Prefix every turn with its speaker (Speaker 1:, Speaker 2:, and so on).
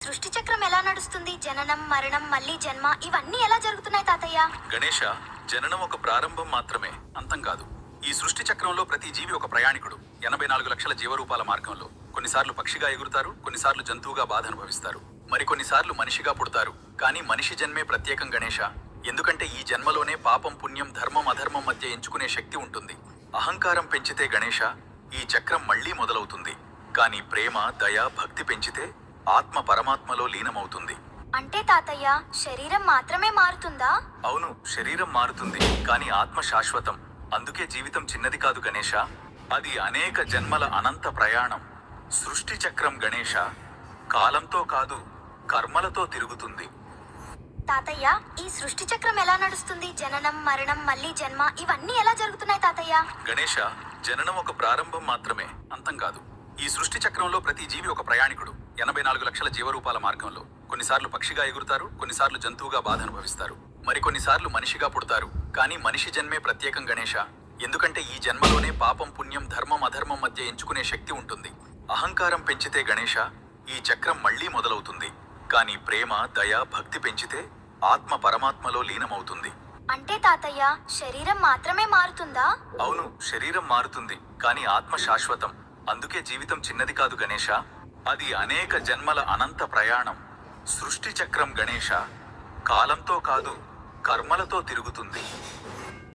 Speaker 1: సృష్టి చక్రం ఎలా నడుస్తుంది? జననం, మరణం, మళ్ళీ జన్మ ఇవన్నీ ఎలా జరుగుతున్నాయి తాతయ్య?
Speaker 2: గణేష, జననం ఒక ప్రారంభం మాత్రమే, అంతం కాదు. ఈ సృష్టి చక్రంలో ప్రతి జీవి ఒక ప్రయాణికుడు. 84 లక్షల జీవరూపాల మార్గంలో కొన్నిసార్లు పక్షిగా ఎగురుతారు, కొన్నిసార్లు జంతువుగా బాధ అనుభవిస్తారు, మరికొన్నిసార్లు మనిషిగా పుడతారు. కానీ మనిషి జన్మే ప్రత్యేకం గణేష. ఎందుకంటే ఈ జన్మలోనే పాపం, పుణ్యం, ధర్మం, అధర్మం మధ్య ఎంచుకునే శక్తి ఉంటుంది. అహంకారం పెంచితే గణేష ఈ చక్రం మళ్లీ మొదలవుతుంది. కానీ ప్రేమ, దయ, భక్తి పెంచితే ఆత్మ పరమాత్మలో లీనమవుతుంది.
Speaker 1: అంటే తాతయ్య, శరీరం మాత్రమే మారుతుందా?
Speaker 2: అవును, శరీరం మారుతుంది, కానీ ఆత్మ శాశ్వతం. అందుకే జీవితం చిన్నది కాదు గణేష, అది అనేక జన్మల అనంత ప్రయాణం. సృష్టి చక్రం గణేష కాలంతో కాదు, కర్మలతో తిరుగుతుంది.
Speaker 1: తాతయ్య, ఈ సృష్టి చక్రం ఎలా నడుస్తుంది? జననం, మరణం, మళ్ళీ జన్మ ఇవన్నీ ఎలా జరుగుతున్నాయి తాతయ్య?
Speaker 2: గణేష, జననం ఒక ప్రారంభం మాత్రమే, అంతం కాదు. ఈ సృష్టి చక్రంలో ప్రతి జీవి ఒక ప్రయాణికుడు. 84 లక్షల జీవరూపాల మార్గంలో కొన్నిసార్లు పక్షిగా ఎగురుతారు, కొన్నిసార్లు జంతువుగా బాధ అనుభవిస్తారు, మరికొన్నిసార్లు మనిషిగా పుడతారు. కానీ మనిషి జన్మే ప్రత్యేకం గణేష. ఎందుకంటే ఈ జన్మలోనే పాపం, పుణ్యం, ధర్మం, అధర్మం మధ్య ఎంచుకునే శక్తి ఉంటుంది. అహంకారం పెంచితే గణేష ఈ చక్రం మళ్లీ మొదలవుతుంది. కానీ ప్రేమ, దయ, భక్తి పెంచితే ఆత్మ పరమాత్మలో లీనమవుతుంది.
Speaker 1: అంటే తాతయ్య, శరీరం మాత్రమే మారుతుందా?
Speaker 2: అవును, శరీరం మారుతుంది, కానీ ఆత్మ శాశ్వతం. అందుకే జీవితం చిన్నది కాదు గణేష, అది అనేక జన్మల అనంత ప్రయాణం. సృష్టి చక్రం గణేష కాలంతో కాదు, కర్మలతో తిరుగుతుంది.